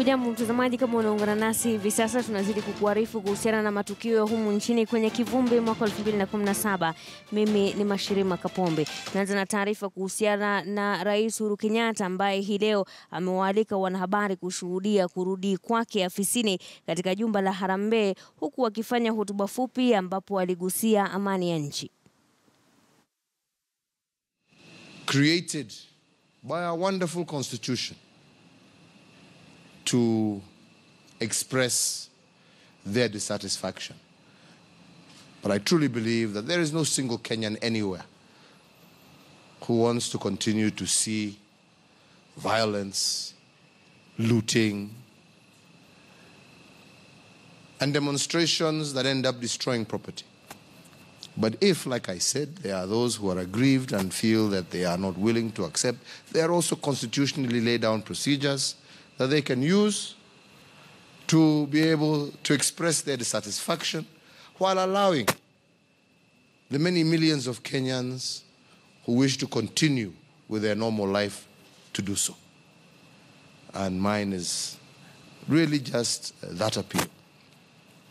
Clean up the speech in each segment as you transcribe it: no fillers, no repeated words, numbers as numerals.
Hujambo mtazamaji, kama unaungana nasi hivi sasa, tunazidi kukuarifu kuhusiana na matukio ya humu nchini kwenye kivumbi mwaka 2017. Mimi ni Mashirima Kapombe. Tunaanza na taarifa kuhusiana na Rais Uhuru Kenyatta ambaye hii leo amewaalika wanahabari kushuhudia kurudi kwake afisini katika jumba la Harambee, huku akifanya hotuba fupi ambapo aligusia amani ya nchi. Created by a wonderful constitution to express their dissatisfaction. But I truly believe that there is no single Kenyan anywhere who wants to continue to see violence, looting, and demonstrations that end up destroying property. But if, like I said, there are those who are aggrieved and feel that they are not willing to accept, there are also constitutionally laid down procedures that they can use to be able to express their dissatisfaction while allowing the many millions of Kenyans who wish to continue with their normal life to do so. And mine is really just that appeal.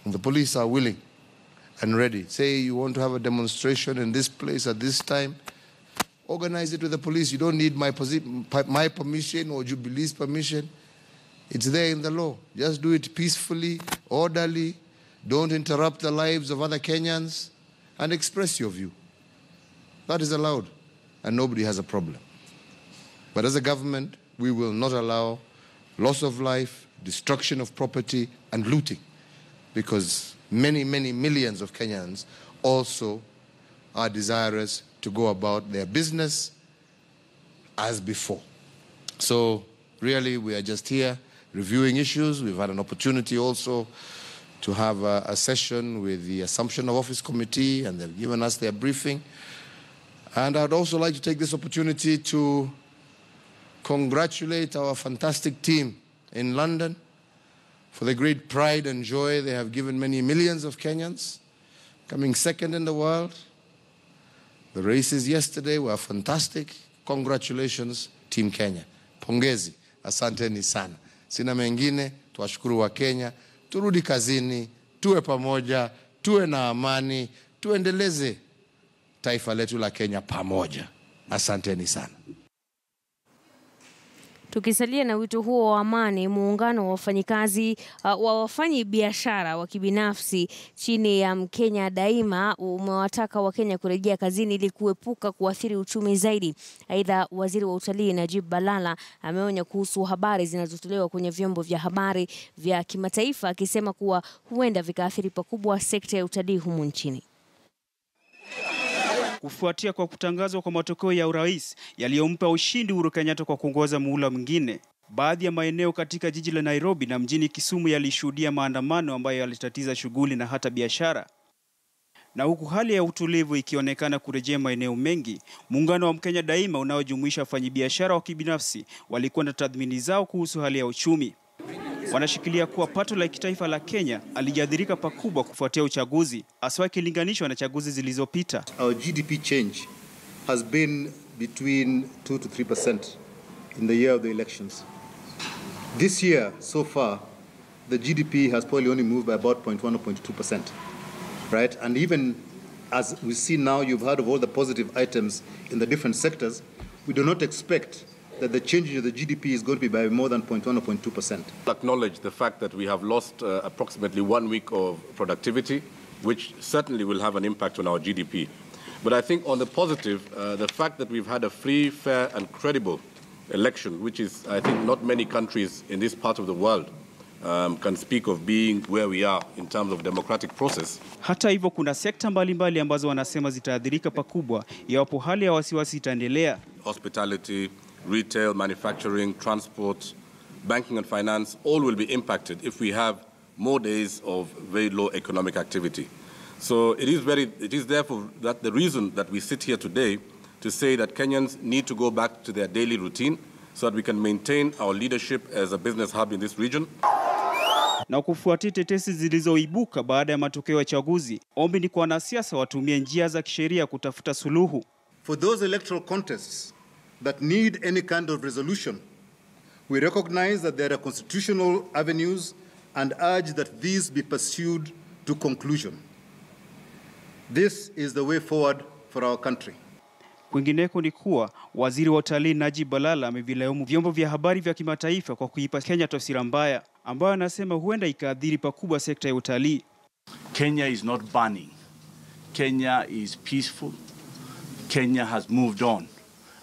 And the police are willing and ready. Say you want to have a demonstration in this place at this time, organize it with the police. You don't need my permission or Jubilee's permission. It's there in the law. Just do it peacefully, orderly. Don't interrupt the lives of other Kenyans and express your view. That is allowed, and nobody has a problem. But as a government, we will not allow loss of life, destruction of property, and looting, because many, many millions of Kenyans also are desirous to go about their business as before. So really, we are just here reviewing issues. We've had an opportunity also to have a session with the Assumption of Office Committee, and they've given us their briefing. And I'd also like to take this opportunity to congratulate our fantastic team in London for the great pride and joy they have given many millions of Kenyans, coming second in the world. The races yesterday were fantastic. Congratulations, Team Kenya. Pongezi, asanteni sana. Sina mengine, tuwashukuru wa Kenya. Turudi kazini, tuwe pamoja, tuwe na amani, tuendeleze taifa letu la Kenya pamoja. Asanteni sana. Tukisalia na wito huo wa amani, muungano wa wafanyikazi wa wafanyi biashara wa kibinafsi chini ya Mkenya Daima umewataka Wakenya kurejea kazini ili kuepuka kuathiri uchumi zaidi. Aidha, waziri wa utalii Najib Balala ameonya kuhusu habari zinazotolewa kwenye vyombo vya habari vya kimataifa, akisema kuwa huenda vikaathiri pakubwa sekta ya utalii humu nchini. Kufuatia kwa kutangazwa kwa matokeo ya urais yaliyompa ushindi Uhuru Kenyatta kwa kuongoza muhula mwingine, baadhi ya maeneo katika jiji la Nairobi na mjini Kisumu yalishuhudia maandamano ambayo yalitatiza shughuli na hata biashara. Na huku hali ya utulivu ikionekana kurejea maeneo mengi, muungano wa Mkenya Daima unaojumuisha wafanyabiashara wa kibinafsi walikuwa na tathmini zao kuhusu hali ya uchumi. Wanashikilia kuwa pato la kitaifa la Kenya alijadhirika pakubwa kufuatia uchaguzi, hasa ikilinganishwa na chaguzi zilizopita. Our GDP change has been between 2 to 3% in the year of the elections. This year, so far, the GDP has probably only moved by about 0.1 or 0.2%, right? And even as we see now, you've heard of all the positive items in the different sectors. We do not expect that the change in the GDP is going to be by more than 0.1 or 0.2%. Acknowledge the fact that we have lost approximately 1 week of productivity, which certainly will have an impact on our GDP. But I think on the positive, the fact that we've had a free, fair and credible election, which is, I think, not many countries in this part of the world can speak of being where we are in terms of democratic process. Hata hivyo, kuna sekta mbalimbali ambazo wanasema zitaadhirika pakubwa iwapo hali ya wasiwasi itaendelea. Hospitality, retail, manufacturing, transport, banking and finance, all will be impacted if we have more days of very low economic activity. So it is therefore that the reason that we sit here today to say that Kenyans need to go back to their daily routine so that we can maintain our leadership as a business hub in this region. Na kufuatia tetesi zilizoibuka baada ya matokeo ya chaguzi, ombi ni kwa wanasiasa watumie njia za kisheria kutafuta suluhu. For those electoral contests that need any kind of resolution, We recognize that there are constitutional avenues and urge that these be pursued to conclusion. This is the way forward for our country. Kwingineko ni kuwa waziri wa utalii Najib Balala amevilaumu vyombo vya habari vya kimataifa kwa kuipa Kenya taswira mbaya ambayo anasema huenda ikaathiri pakubwa sekta ya utalii. Kenya is not burning. Kenya is peaceful. Kenya has moved on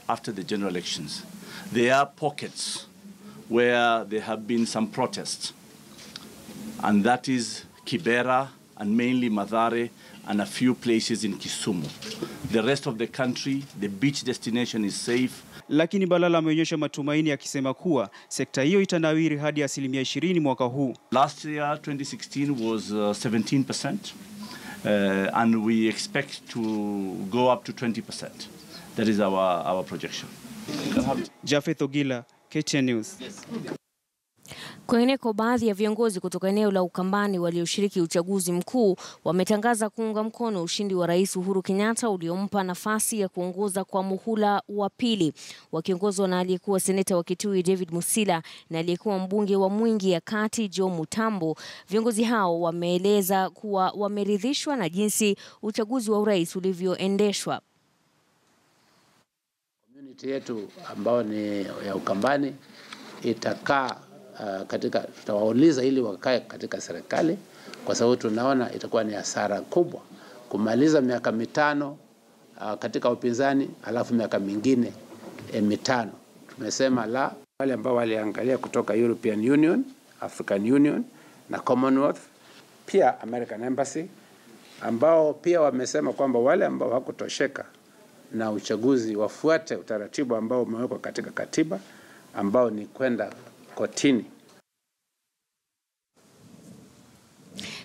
after the general elections. There are pockets where there have been some protests, and that is Kibera and mainly Mathare and a few places in Kisumu. The rest of the country, the beach destination is safe. Lakini Balala ameonyesha matumaini akisema kuwa sekta hiyo itanawiri hadi 20% mwaka huu. Last year 2016 was 17%, and we expect to go up to 20%. That is our projection. Jafeth Ogila, KTN News. Kwingineko, baadhi ya viongozi kutoka eneo la Ukambani walioshiriki uchaguzi mkuu wametangaza kuunga mkono ushindi wa Rais Uhuru Kenyatta uliompa nafasi ya kuongoza kwa muhula wa pili. Wakiongozwa na aliyekuwa seneta wa Kitui David Musila na aliyekuwa mbunge wa Mwingi ya Kati Joe Mutambo, viongozi hao wameeleza kuwa wameridhishwa na jinsi uchaguzi wa urais ulivyoendeshwa. Community yetu ambao ni ya Ukambani itakaa tutawauliza ili wakae katika serikali, kwa sababu tunaona itakuwa ni hasara kubwa kumaliza miaka 5 katika upinzani alafu miaka mingine 5. Tumesema la, wale ambao waliangalia kutoka European Union, African Union na Commonwealth, pia American Embassy, ambao pia wamesema kwamba wale ambao hawakutosheka na uchaguzi wafuate utaratibu ambao umewekwa katika katiba, ambao ni kwenda kotini.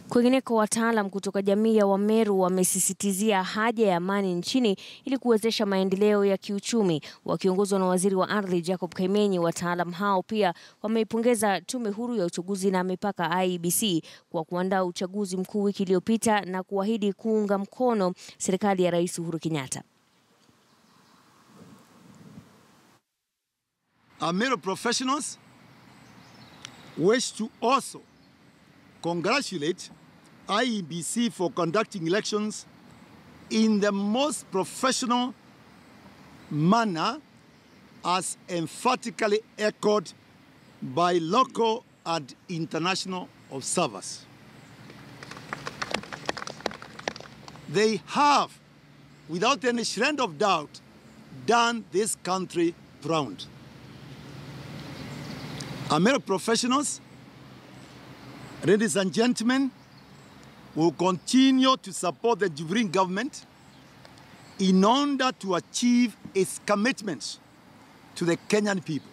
Kwingineko, wataalam kutoka jamii ya Wameru wamesisitizia haja ya amani nchini ili kuwezesha maendeleo ya kiuchumi. Wakiongozwa na waziri wa ardhi Jacob Kaimenyi, wataalam hao pia wameipongeza tume huru ya uchaguzi na mipaka IEBC kwa kuandaa uchaguzi mkuu wiki iliyopita na kuahidi kuunga mkono serikali ya Rais Uhuru Kenyatta. Meru professionals wish to also congratulate IEBC for conducting elections in the most professional manner, as emphatically echoed by local and international observers. They have, without any shred of doubt, done this country proud. Meru professionals, ladies and gentlemen, will continue to support the Jubilee government in order to achieve its commitments to the Kenyan people.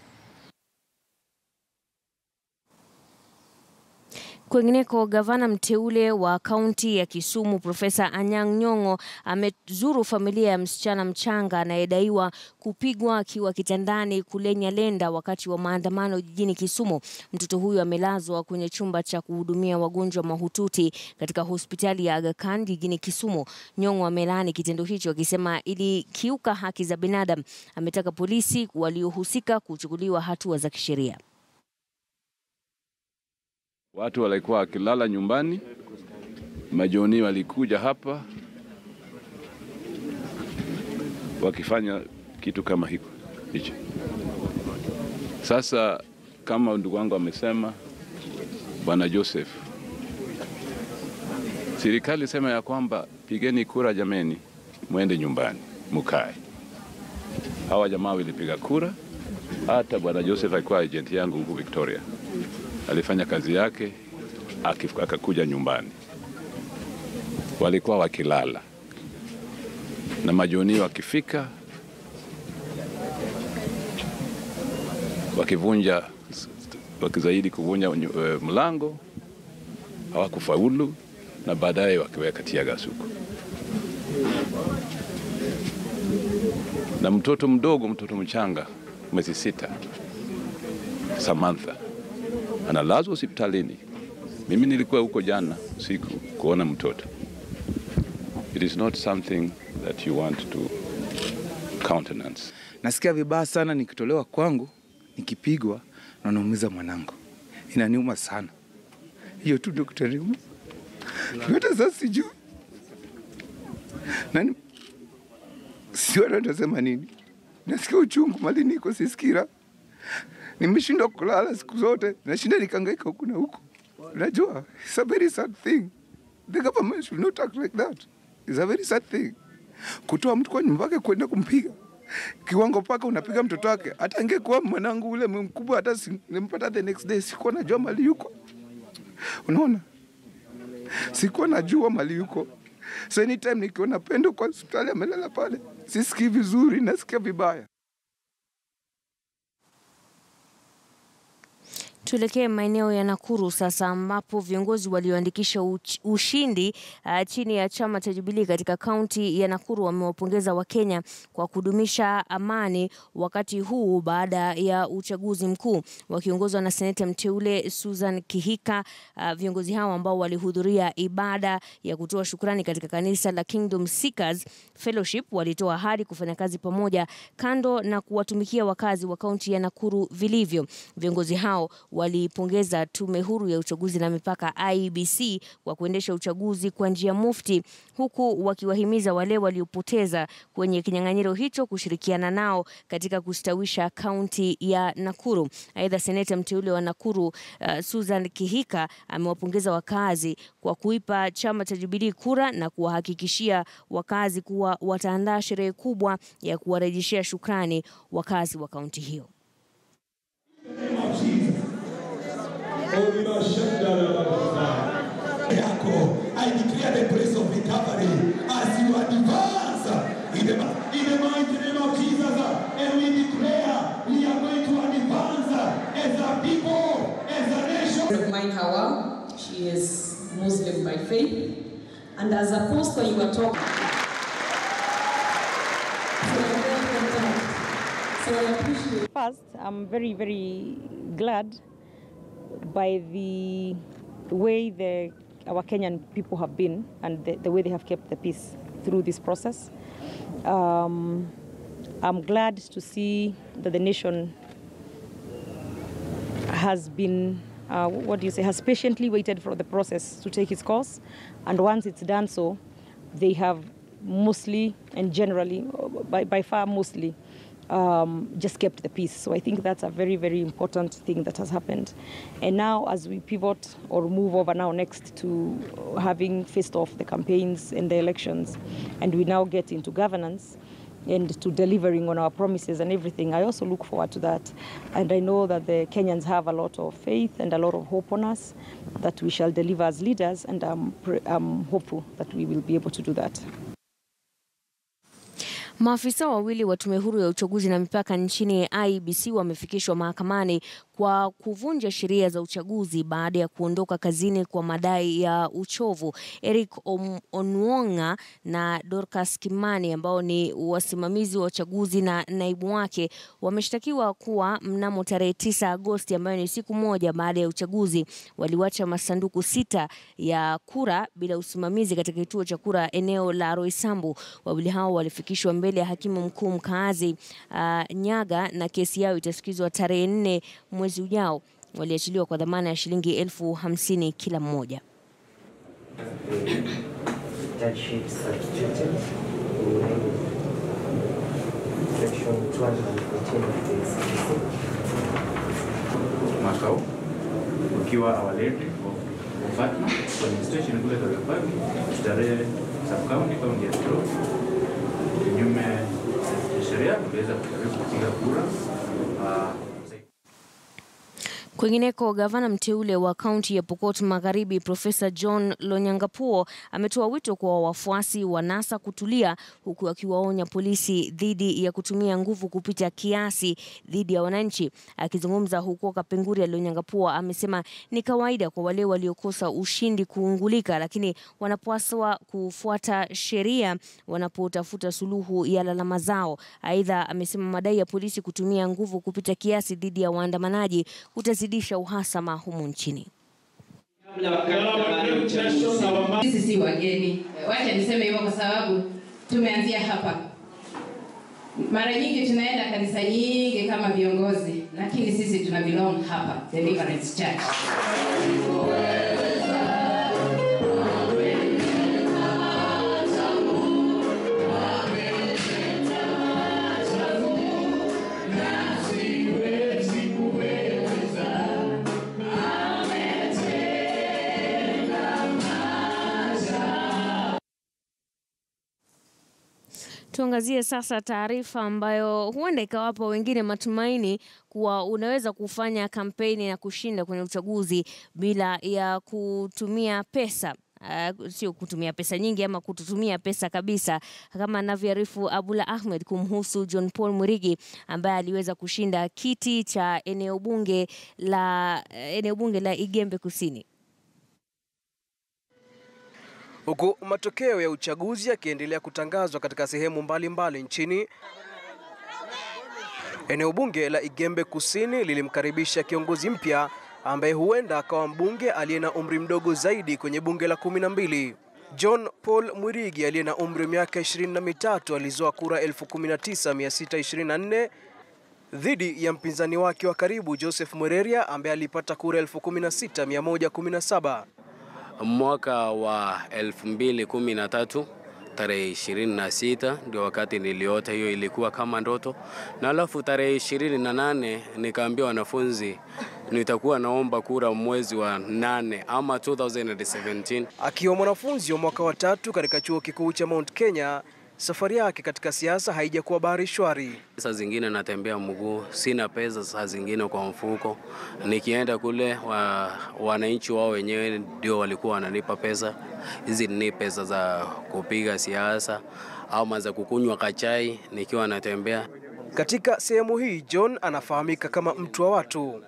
Kwingineko, gavana mteule wa kaunti ya Kisumu Profesa Anyang' Nyong'o amezuru familia ya msichana mchanga anayedaiwa kupigwa akiwa kitandani kule Nyalenda wakati wa maandamano jijini Kisumu. Mtoto huyu amelazwa kwenye chumba cha kuhudumia wagonjwa mahututi katika hospitali ya Aga Khan jijini Kisumu. Nyong'o amelaani kitendo hicho akisema ilikiuka haki za binadamu. Ametaka polisi waliohusika kuchukuliwa hatua za kisheria. Watu walikuwa wakilala nyumbani, majoni walikuja hapa wakifanya kitu kama hicho. Sasa kama ndugu wangu amesema, Bwana Joseph, serikali sema ya kwamba pigeni kura jameni, muende nyumbani, mukae. Hawa jamaa walipiga kura, hata Bwana Joseph alikuwa agent yangu huko Victoria. Alifanya kazi yake, akakuja nyumbani. Walikuwa wakilala. Na majoni wakifika, wakizaidi kuvunja mlango, hawakufaulu na baadaye wakiweka tiagas huko. Na mtoto mdogo, mtoto mchanga, mwezi 6, Samantha, analazwa hospitalini. Mimi nilikuwa huko jana usiku kuona mtoto. It is not something that you want to countenance. Nasikia vibaya sana nikitolewa kwangu, nikipigwa na naumiza mwanangu. Inaniuma sana. Hiyo tu ndio kutaniuma. Hata sasa sijui. Nani? Sio nitasema nini? Nasikia uchungu mali niko sisikira. Nimeshindwa kulala siku zote. Nashinda nikangaika huku na huku. Unajua, it's a very sad thing. The government should not act like that. It's a very sad thing. Kutoa mtu kwa nyumba yake kwenda kumpiga. Kiwango paka unapiga mtoto wake. Hata angekuwa mwanangu ule mkubwa hata nimpata the next day sikuwa najua mali yuko. Unaona? Sikuwa najua mali yuko. So anytime nikiona Pendo kwa hospitali amelala pale, sisikii vizuri, nasikia vibaya. Tuelekee maeneo ya Nakuru sasa, ambapo viongozi walioandikisha ushindi chini ya chama cha Jubilee katika kaunti ya Nakuru wamewapongeza Wakenya kwa kudumisha amani wakati huu baada ya uchaguzi mkuu. Wakiongozwa na seneta mteule Susan Kihika, viongozi hao ambao walihudhuria ibada ya kutoa shukrani katika kanisa la Kingdom Seekers Fellowship walitoa ahadi kufanya kazi pamoja kando na kuwatumikia wakazi wa kaunti ya Nakuru vilivyo. Viongozi hao walipongeza tume huru ya uchaguzi na mipaka IEBC kwa kuendesha uchaguzi kwa njia mufti, huku wakiwahimiza wale waliopoteza kwenye kinyang'anyiro hicho kushirikiana nao katika kustawisha kaunti ya Nakuru. Aidha, seneta mteule wa Nakuru Susan Kihika amewapongeza wakazi kwa kuipa chama cha Jubilee kura na kuwahakikishia wakazi kuwa wataandaa sherehe kubwa ya kuwarejeshea shukrani wakazi wa kaunti hiyo. I declare the place of recovery as you advance in the mighty name of Jesus, and we declare we are going to advance as a people, as a nation. Of mine, Hawa, she is Muslim by faith, and as a pastor you are talking. So I appreciate. First, I'm very, very glad by the way our Kenyan people have been and the way they have kept the peace through this process. I'm glad to see that the nation has been, has patiently waited for the process to take its course. And once it's done so, they have mostly and generally, by far mostly, just kept the peace. So I think that's a very, very important thing that has happened. And now as we pivot or move over now next to having faced off the campaigns and the elections, and we now get into governance and to delivering on our promises and everything, I also look forward to that. And I know that the Kenyans have a lot of faith and a lot of hope on us that we shall deliver as leaders, and I'm hopeful that we will be able to do that. Maafisa wawili wa tume huru ya uchaguzi na mipaka nchini IEBC wamefikishwa mahakamani kwa kuvunja sheria za uchaguzi baada ya kuondoka kazini kwa madai ya uchovu. Eric Onwonga na Dorcas Kimani ambao ni wasimamizi wa uchaguzi na naibu wake wameshtakiwa kuwa mnamo tarehe 9 Agosti ambayo ni siku moja baada ya uchaguzi waliwacha masanduku 6 ya kura bila usimamizi katika kituo cha kura eneo la Roysambu. Wawili hao walifikishwa mbele ya hakimu mkuu mkaazi Nyaga na kesi yao itasikizwa tarehe 4 mwezi ujao. Waliachiliwa kwa dhamana ya shilingi 50,000 kila mmoja. Makao ukiwa awaledi Fatma kwenye station kule Karabagi tarehe sub-county kaunti ya Eldoret kinyume sheria kuweza kupiga kura. Kwingineko, gavana mteule wa kaunti ya Pokot Magharibi Profesa John Lonyangapuo ametoa wito kwa wafuasi wa NASA kutulia, huku akiwaonya polisi dhidi ya kutumia nguvu kupita kiasi dhidi ya wananchi. Akizungumza huko Kapenguria, Lonyangapuo amesema ni kawaida kwa wale waliokosa ushindi kuungulika, lakini wanapaswa kufuata sheria wanapotafuta suluhu ya lalama zao. Aidha, amesema madai ya polisi kutumia nguvu kupita kiasi dhidi ya waandamanaji utazidisha uhasama humu nchini. Sisi si wageni. Wacha niseme hivyo kwa sababu tumeanzia hapa. Mara nyingi tunaenda kanisa nyingi kama viongozi, lakini lakini sisi tuna belong hapa Deliverance Church. Tuangazie sasa taarifa ambayo huenda ikawapa wengine matumaini kuwa unaweza kufanya kampeni na kushinda kwenye uchaguzi bila ya kutumia pesa. Sio kutumia pesa nyingi ama kututumia pesa kabisa, kama anavyoarifu Abula Ahmed kumhusu John Paul Mwirigi ambaye aliweza kushinda kiti cha eneo bunge la Igembe Kusini. Huku matokeo ya uchaguzi yakiendelea kutangazwa katika sehemu mbalimbali nchini, eneo bunge la Igembe Kusini lilimkaribisha kiongozi mpya ambaye huenda akawa mbunge aliye na umri mdogo zaidi kwenye bunge la 12. John Paul Mwirigi aliye na umri wa miaka 23 alizoa kura 19,624 dhidi ya mpinzani wake wa karibu Joseph Mwereria ambaye alipata kura 16,117. Mwaka wa 2013 tarehe 26 ndio wakati niliota, hiyo ilikuwa kama ndoto. Na alafu tarehe 28 nikaambia wanafunzi nitakuwa naomba kura mwezi wa 8 ama 2017. Akiwa mwanafunzi wa mwaka wa 3 katika chuo kikuu cha Mount Kenya, safari yake katika siasa haijakuwa bahari shwari. Saa zingine natembea mguu, sina pesa saa zingine kwa mfuko. Nikienda kule wananchi wao wenyewe ndio walikuwa wananipa pesa. Hizi ni pesa za kupiga siasa au za kukunywa kachai nikiwa natembea. Katika sehemu hii John anafahamika kama mtu wa watu.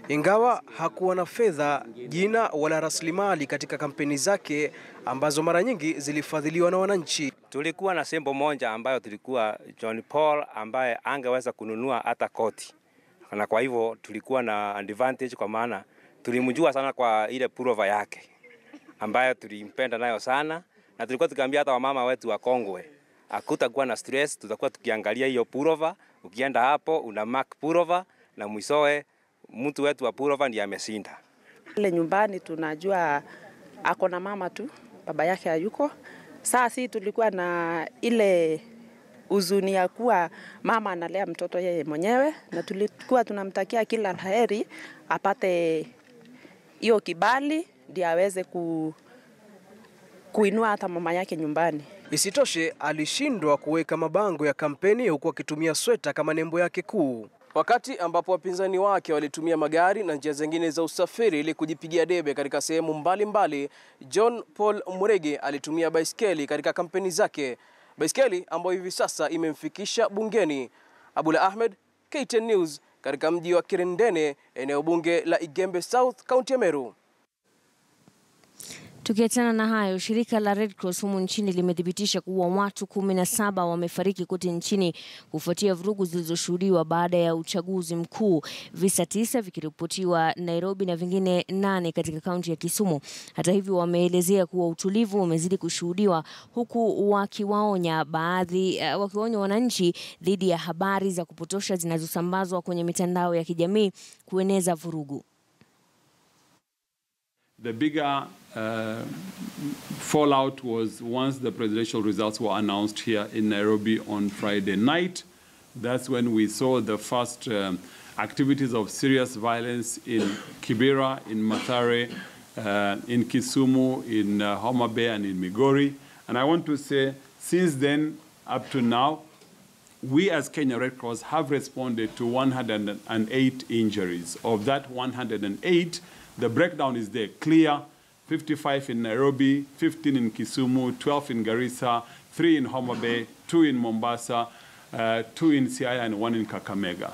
Ingawa hakuwa na fedha, jina wala rasilimali katika kampeni zake ambazo mara nyingi zilifadhiliwa na wananchi. Tulikuwa na sembo moja ambayo tulikuwa John Paul ambaye angeweza kununua hata koti. Na kwa hivyo tulikuwa na advantage kwa maana tulimjua sana kwa ile purova yake ambayo tulimpenda nayo sana, na tulikuwa tukiambia hata wamama wetu wa Kongwe hakutakuwa na stress, tutakuwa tukiangalia hiyo purova, ukienda hapo una mark purova na mwisoe mtu wetu wa purova ndiye ameshinda. Ile nyumbani tunajua ako na mama tu, baba yake hayuko. Sasa tulikuwa na ile uzuni ya kuwa mama analea mtoto yeye mwenyewe, na tulikuwa tunamtakia kila laheri apate hiyo kibali ndiye aweze kuinua hata mama yake nyumbani. Isitoshe alishindwa kuweka mabango ya kampeni huku akitumia sweta kama nembo yake kuu. Wakati ambapo wapinzani wake walitumia magari na njia zingine za usafiri ili kujipigia debe katika sehemu mbalimbali, John Paul Mwirigi alitumia baiskeli katika kampeni zake. Baiskeli ambayo hivi sasa imemfikisha bungeni. Abula Ahmed, KTN News, katika mji wa Kirendene, eneo bunge la Igembe South, kaunti ya Meru. Tukiachana na hayo, shirika la Red Cross humu nchini limethibitisha kuwa watu 17 wamefariki kote nchini kufuatia vurugu zilizoshuhudiwa baada ya uchaguzi mkuu, visa 9 vikiripotiwa Nairobi na vingine 8 katika kaunti ya Kisumu. Hata hivyo, wameelezea kuwa utulivu umezidi kushuhudiwa, huku wakiwaonya wananchi dhidi ya habari za kupotosha zinazosambazwa kwenye mitandao ya kijamii kueneza vurugu. The bigger fallout was once the presidential results were announced here in Nairobi on Friday night. That's when we saw the first activities of serious violence in Kibera, in Mathare, in Kisumu, in Homa Bay and in Migori. And I want to say, since then up to now, we as Kenya Red Cross have responded to 108 injuries. Of that 108, the breakdown is there, clear: 55 in Nairobi, 15 in Kisumu, 12 in Garissa, 3 in Homa Bay, 2 in Mombasa, 2 in Siaya, and 1 in Kakamega.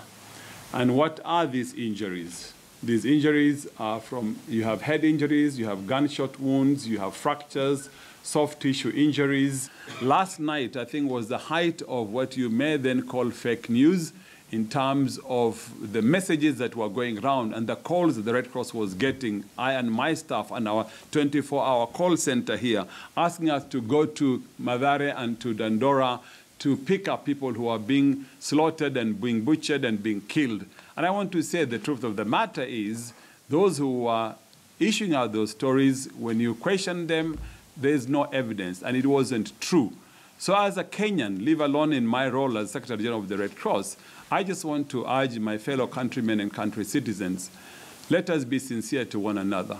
And what are these injuries? These injuries are you have head injuries, you have gunshot wounds, you have fractures, soft tissue injuries. Last night, I think, was the height of what you may then call fake news, in terms of the messages that were going around and the calls that the Red Cross was getting. I and my staff and our 24-hour call center here asking us to go to Mathare and to Dandora to pick up people who are being slaughtered and being butchered and being killed. And I want to say the truth of the matter is those who are issuing out those stories, when you question them, there's no evidence, and it wasn't true. So as a Kenyan, leave alone in my role as Secretary General of the Red Cross, I just want to urge my fellow countrymen and country citizens, let us be sincere to one another.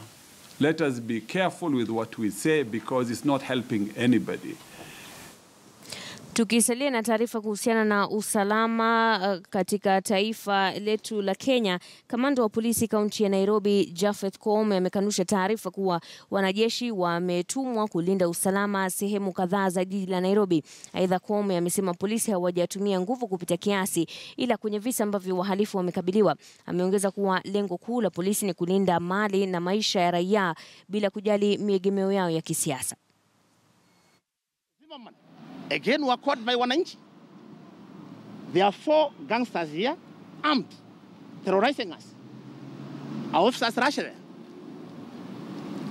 Let us be careful with what we say because it's not helping anybody. Tukisalia na taarifa kuhusiana na usalama katika taifa letu la Kenya, kamanda wa polisi kaunti ya Nairobi Japhet Koome amekanusha taarifa kuwa wanajeshi wametumwa kulinda usalama sehemu kadhaa za jiji la Nairobi. Aidha, Koome amesema polisi hawajatumia nguvu kupita kiasi ila kwenye visa ambavyo wahalifu wamekabiliwa. Ameongeza kuwa lengo kuu la polisi ni kulinda mali na maisha ya raia bila kujali miegemeo yao ya kisiasa. Again, we are caught by wananchi. There are 4 gangsters here, armed, terrorizing us. Our officers rush there.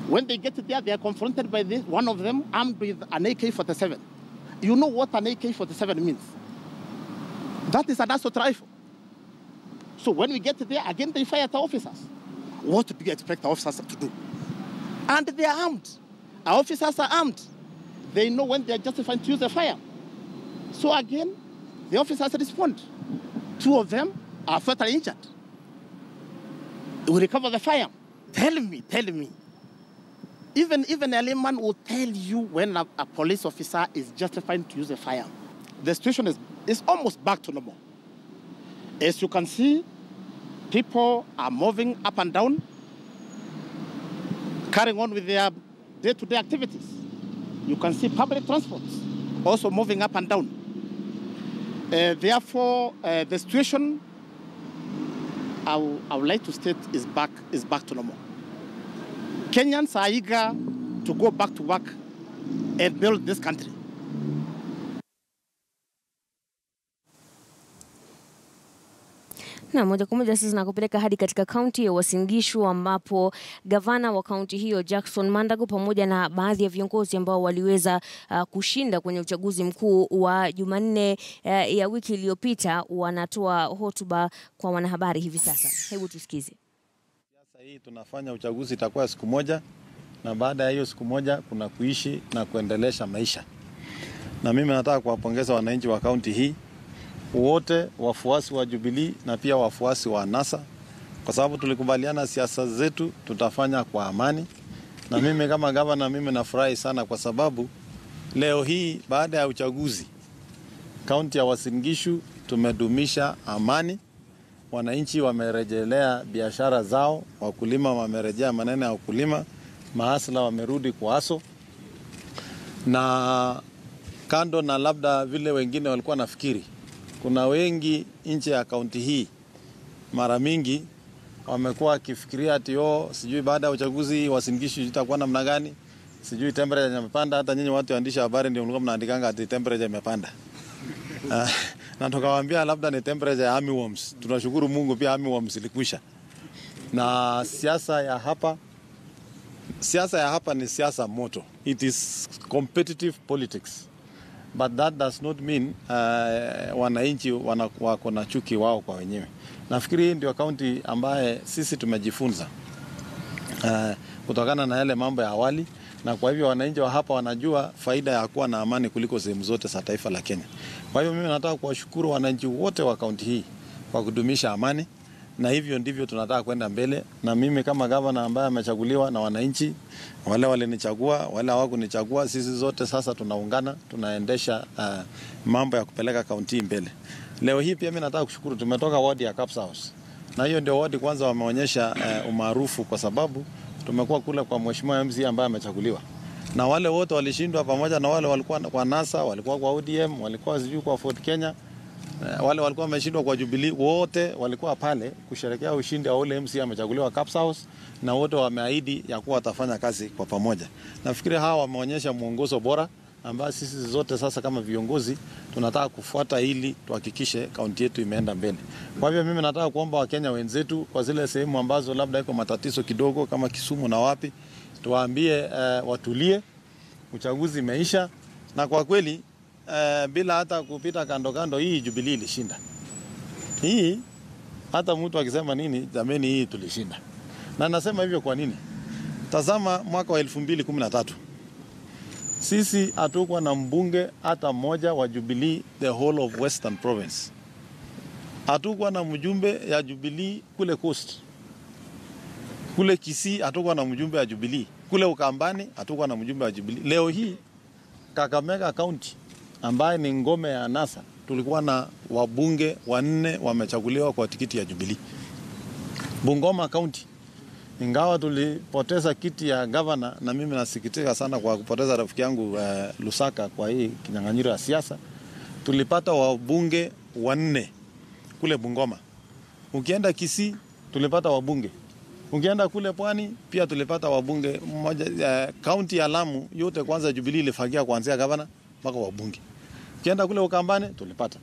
When they get there, they are confronted by this, one of them armed with an AK-47. You know what an AK-47 means? That is an assault rifle. So when we get there, again they fire at our officers. What do you expect our officers to do? And they are armed. Our officers are armed. They know when they are justified to use the fire. So again, the officers respond. 2 of them are fatally injured. We recover the fire. Tell me. Even a layman will tell you when a police officer is justified to use a fire. The situation is almost back to normal. As you can see, people are moving up and down, carrying on with their day-to-day activities. You can see public transport also moving up and down. Therefore, the situation, I would like to state, is back to normal. Kenyans are eager to go back to work and build this country. Na moja kwa moja sasa nakupeleka hadi katika kaunti ya Uasin Gishu ambapo gavana wa kaunti hiyo Jackson Mandago pamoja na baadhi ya viongozi ambao waliweza kushinda kwenye uchaguzi mkuu wa Jumanne ya wiki iliyopita wanatoa hotuba kwa wanahabari hivi sasa. Hebu tusikize. Sasa hii tunafanya uchaguzi itakuwa siku moja, na baada ya hiyo siku moja kuna kuishi na kuendelesha maisha. Na mimi nataka kuwapongeza wananchi wa kaunti hii wote, wafuasi wa Jubilee na pia wafuasi wa NASA, kwa sababu tulikubaliana siasa zetu tutafanya kwa amani. Na mimi kama gavana, mimi nafurahi sana kwa sababu leo hii baada ya uchaguzi kaunti ya Uasin Gishu tumedumisha amani. Wananchi wamerejelea biashara zao, wakulima wamerejea maneno ya ukulima, mahasla wamerudi kwa aso. Na kando na labda vile wengine walikuwa nafikiri, kuna wengi nje ya kaunti hii mara mingi wamekuwa kifikiria ati sijui baada ya uchaguzi Uasin Gishu itakuwa namna gani, sijui temperature imepanda. Hata nyinyi watu waandishi habari ndio mlikuwa mnaandikanga ati temperature imepanda. Na tukawaambia labda ni temperature ya armyworms. Tunashukuru Mungu pia armyworms ilikwisha. Na siasa ya hapa ni siasa moto. It is competitive politics. But that does not mean wananchi wako na chuki wao kwa wenyewe. Nafikiri hii ndio kaunti ambaye sisi tumejifunza kutokana na yale mambo ya awali, na kwa hivyo wananchi wa hapa wanajua faida ya kuwa na amani kuliko sehemu zote za taifa la Kenya. Kwa hivyo mimi nataka kuwashukuru wananchi wote wa kaunti hii kwa kudumisha amani, na hivyo ndivyo tunataka kwenda mbele. Na mimi kama gavana ambaye amechaguliwa na wananchi, wale walinichagua, wale hawakunichagua, sisi zote sasa tunaungana, tunaendesha mambo ya kupeleka kaunti mbele. Leo hii pia mimi nataka kushukuru, tumetoka wadi ya Caps House. Na hiyo ndio wadi kwanza wameonyesha umaarufu, kwa sababu tumekuwa kule kwa mheshimiwa MC ambaye amechaguliwa. Na wale wote walishindwa, pamoja na wale walikuwa kwa NASA, walikuwa kwa ODM, walikuwa sijui kwa Ford Kenya, wale walikuwa wameshindwa kwa Jubilee, wote walikuwa pale kusherehekea ushindi wa ule MC amechaguliwa Caps House, na wote wameahidi ya kuwa watafanya kazi kwa pamoja. Nafikiri hawa wameonyesha mwongozo bora ambao sisi zote sasa kama viongozi tunataka kufuata ili tuhakikishe kaunti yetu imeenda mbele. Kwa hivyo mimi nataka kuomba Wakenya wenzetu kwa zile sehemu ambazo labda iko matatizo kidogo kama Kisumu na wapi, tuwaambie watulie, uchaguzi umeisha. Na kwa kweli bila hata kupita kando kando, hii Jubilee ilishinda. Hii hata mtu akisema nini, jameni, hii tulishinda. Na nasema hivyo kwa nini? Tazama mwaka wa 2013. Sisi hatukuwa na mbunge hata mmoja wa Jubilee the whole of Western Province. Hatukuwa na mjumbe ya Jubilee kule Coast. Kule Kisii hatukuwa na mjumbe wa Jubilee. Kule Ukambani hatukuwa na mjumbe wa Jubilee. Leo hii Kakamega County ambaye ni ngome ya NASA, tulikuwa na wabunge 4 wamechaguliwa kwa tikiti ya Jubilee. Bungoma County, ingawa tulipoteza kiti ya Gavana, na mimi nasikitika sana kwa kupoteza rafiki yangu Lusaka kwa hii kinyang'anyiro ya siasa, tulipata wabunge 4 kule Bungoma. Ukienda Kisii tulipata wabunge. Ukienda kule Pwani pia tulipata wabunge mmoja. County ya Lamu yote kwanza Jubilee ilifagia kuanzia Gavana mpaka wabunge. Ukienda kule Ukambani tulipata.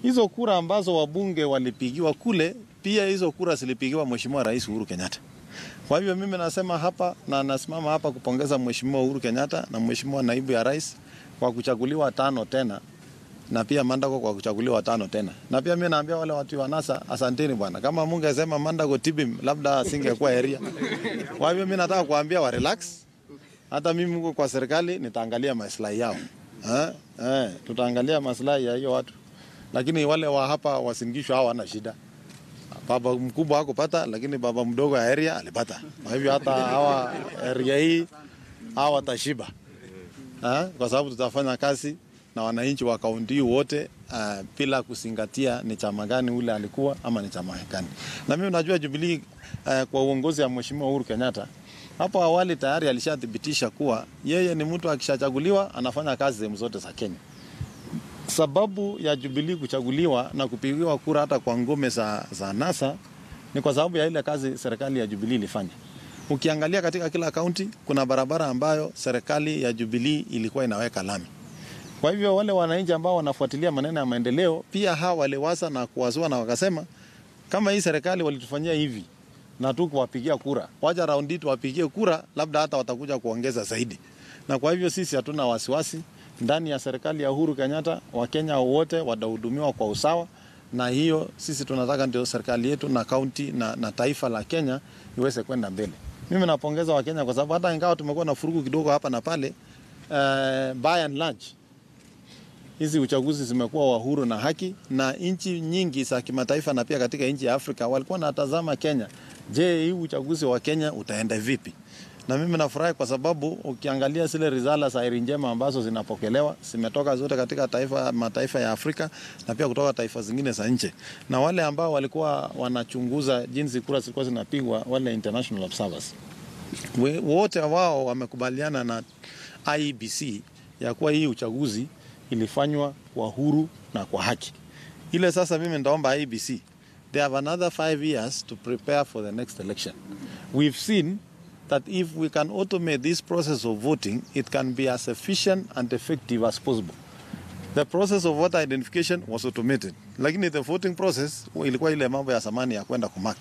Hizo kura ambazo wabunge walipigiwa kule, pia hizo kura zilipigiwa Mheshimiwa Rais Uhuru Kenyatta. Kwa hivyo mimi nasema hapa na nasimama hapa kupongeza Mheshimiwa Uhuru Kenyatta na Mheshimiwa Naibu ya Rais kwa kuchaguliwa 5 tena, na pia Mandago kwa kuchaguliwa 5 tena. Na pia mimi naambia wale watu wa NASA, asanteni bwana. Kama Mungu asema Mandago tibim, labda asingekuwa area. Kwa hivyo mimi nataka kuambia wa relax. Hata mimi Mungu kwa serikali nitaangalia maslahi yao. Tutaangalia maslahi ya hiyo watu. Lakini wale wa hapa Uasin Gishu hawana shida. Baba mkubwa hakupata, lakini baba mdogo ya area alipata. Kwa hivyo hata hawa area hii hawa watashiba. Kwa sababu tutafanya kazi na wananchi wa kaunti wote bila kuzingatia ni chama gani ule alikuwa ama ni chama gani. Na mimi najua Jubilee kwa uongozi wa Mheshimiwa Uhuru Kenyatta, hapo awali tayari alishathibitisha kuwa yeye ni mtu akishachaguliwa anafanya kazi sehemu zote za Kenya. Sababu ya Jubilee kuchaguliwa na kupigiwa kura hata kwa ngome za NASA ni kwa sababu ya ile kazi serikali ya Jubilee ilifanya. Ukiangalia katika kila kaunti kuna barabara ambayo serikali ya Jubilee ilikuwa inaweka lami. Kwa hivyo wale wananchi ambao wanafuatilia maneno ya maendeleo pia hawa waliwaza na kuwazua na wakasema, kama hii serikali walitufanyia hivi na tu kuwapigia kura, wacha raundi tuwapigie kura, labda hata watakuja kuongeza zaidi. Na kwa hivyo sisi hatuna wasiwasi. Ndani ya serikali ya Uhuru Kenyatta Wakenya wote watahudumiwa kwa usawa, na hiyo sisi tunataka ndio serikali yetu na kaunti na taifa la Kenya iweze kwenda mbele. Mimi napongeza Wakenya kwa sababu hata ingawa tumekuwa na furugu kidogo hapa na pale, by and large hizi uchaguzi zimekuwa wa huru na haki, na nchi nyingi za kimataifa na pia katika nchi ya Afrika walikuwa natazama Kenya. Je, hii uchaguzi wa Kenya utaenda vipi? Na mimi nafurahi kwa sababu ukiangalia zile rizala za heri njema ambazo zinapokelewa zimetoka zote katika mataifa ya Afrika na pia kutoka taifa zingine za nje. Na wale ambao walikuwa wanachunguza jinsi kura zilikuwa zinapigwa, wale international observers, wote wao wamekubaliana na IEBC ya kuwa hii uchaguzi ilifanywa kwa huru na kwa haki. Ile sasa mimi ndaomba IEBC, they have another 5 years to prepare for the next election. We've seen that if we can automate this process of voting, it can be as efficient and effective as possible. The process of voter identification was automated. Lakini the voting process ilikuwa ile mambo ya zamani ya kwenda kumark.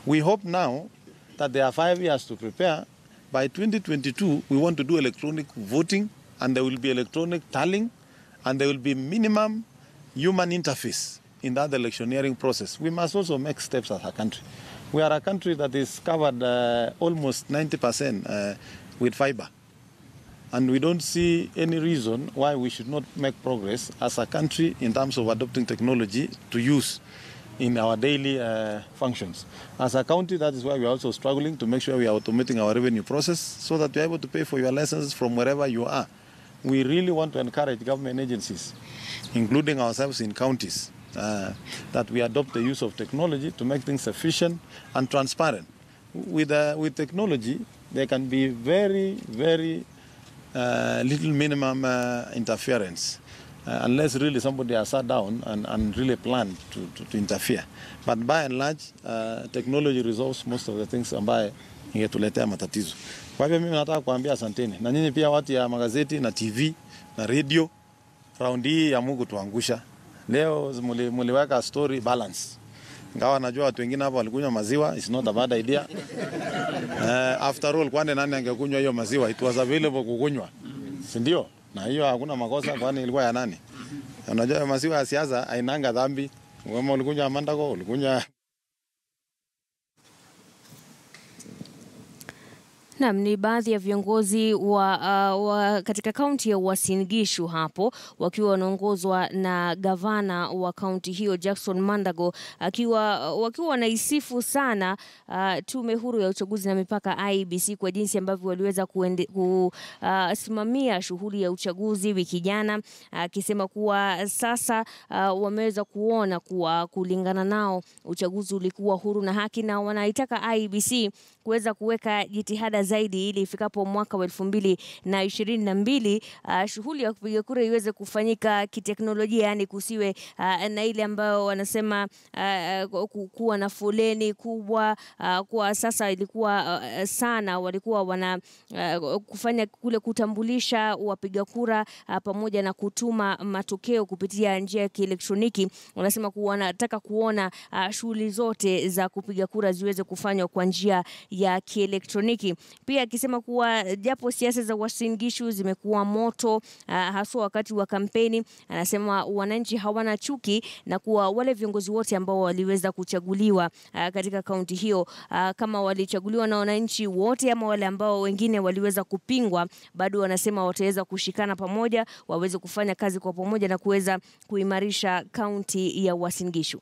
We hope now that there are 5 years to prepare. By 2022, we want to do electronic voting, and there will be electronic tallying, and there will be minimum human interface in that electioneering process. We must also make steps as a country. We are a country that is covered almost 90% with fiber. And we don't see any reason why we should not make progress as a country in terms of adopting technology to use in our daily functions. As a county, that is why we are also struggling to make sure we are automating our revenue process so that we are able to pay for your licenses from wherever you are. We really want to encourage government agencies, including ourselves in counties, that we adopt the use of technology to make things efficient and transparent. With technology, there can be very, very little minimum interference, unless really somebody has sat down and really planned to interfere. But by and large, technology resolves most of the things ambaye ingetuletea matatizo. Kwa hivyo mimi nataka kuambia asanteni. Na nyinyi pia watu ya magazeti na TV na radio, raundi hii ya Mungu tuangusha. Leo muliweka story balance. Ingawa najua watu wengine hapa walikunywa maziwa, it's not a bad idea. After all, kwani nani angekunywa hiyo maziwa? It was available kukunywa. Si ndio? Na hiyo hakuna makosa, kwani ilikuwa ya nani? Unajua masiwa ya siasa hainanga dhambi. Wewe ulikuja Mandago, ulikuja. Naam, ni baadhi ya viongozi wa katika kaunti ya Uasin Gishu hapo wakiwa wanaongozwa na gavana wa kaunti hiyo Jackson Mandago wakiwa wanaisifu sana tume huru ya uchaguzi na mipaka IEBC kwa jinsi ambavyo waliweza kusimamia shughuli ya uchaguzi wiki jana, akisema kuwa sasa wameweza kuona kuwa kulingana nao uchaguzi ulikuwa huru na haki, na wanaitaka IEBC kuweza kuweka jitihada zaidi ili ifikapo mwaka wa 2022 shughuli ya kupiga kura iweze kufanyika kiteknolojia, yani kusiwe na ile ambayo wanasema kuwa na foleni kubwa. Kwa sasa ilikuwa sana walikuwa wana kufanya kule kutambulisha wapiga kura pamoja na kutuma matokeo kupitia njia ya kielektroniki. Wanasema kuwa wanataka kuona shughuli zote za kupiga kura ziweze kufanywa kwa njia ya kielektroniki. Pia akisema kuwa japo siasa za Uasin Gishu zimekuwa moto haswa wakati wa kampeni, anasema wananchi hawana chuki na kuwa wale viongozi wote ambao waliweza kuchaguliwa katika kaunti hiyo, kama walichaguliwa na wananchi wote ama wale ambao wengine waliweza kupingwa, bado wanasema wataweza kushikana pamoja, waweze kufanya kazi kwa pamoja na kuweza kuimarisha kaunti ya Uasin Gishu.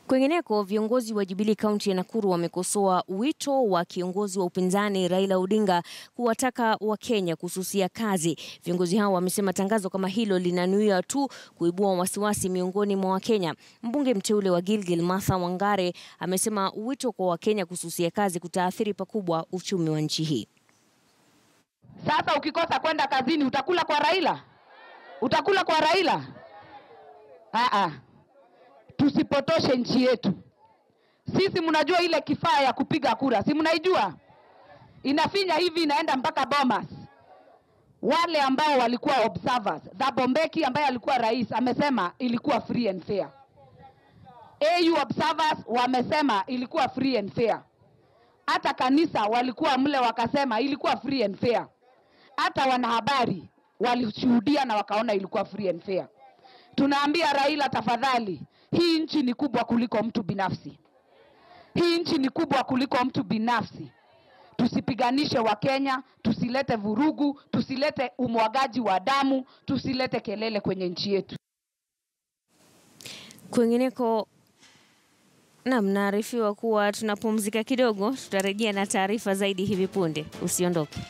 Kwingineko, viongozi wa Jubilee kaunti ya Nakuru wamekosoa wito wa kiongozi wa upinzani Raila Odinga kuwataka Wakenya kususia kazi. Viongozi hao wamesema tangazo kama hilo linanuia tu kuibua wasiwasi miongoni mwa Wakenya. Mbunge mteule wa Gilgil Martha Wangare amesema wito kwa Wakenya kususia kazi kutaathiri pakubwa uchumi wa nchi hii. Sasa ukikosa kwenda kazini utakula kwa Raila? Utakula kwa Raila? Tusipotoshe nchi yetu. Sisi mnajua ile kifaa ya kupiga kura, si mnaijua? Inafinya hivi inaenda mpaka Bomas. Wale ambao walikuwa observers, Thabo Mbeki ambaye alikuwa rais amesema ilikuwa free and fair. AU observers wamesema ilikuwa free and fair. Hata kanisa walikuwa mle wakasema ilikuwa free and fair. Hata wanahabari walishuhudia na wakaona ilikuwa free and fair. Tunaambia Raila, tafadhali, hii nchi ni kubwa kuliko mtu binafsi. Hii nchi ni kubwa kuliko mtu binafsi. Tusipiganishe Wakenya, tusilete vurugu, tusilete umwagaji wa damu, tusilete kelele kwenye nchi yetu. Kwingineko, naarifiwa kuwa tunapumzika kidogo, tutarejea na taarifa zaidi hivi punde. Usiondoke.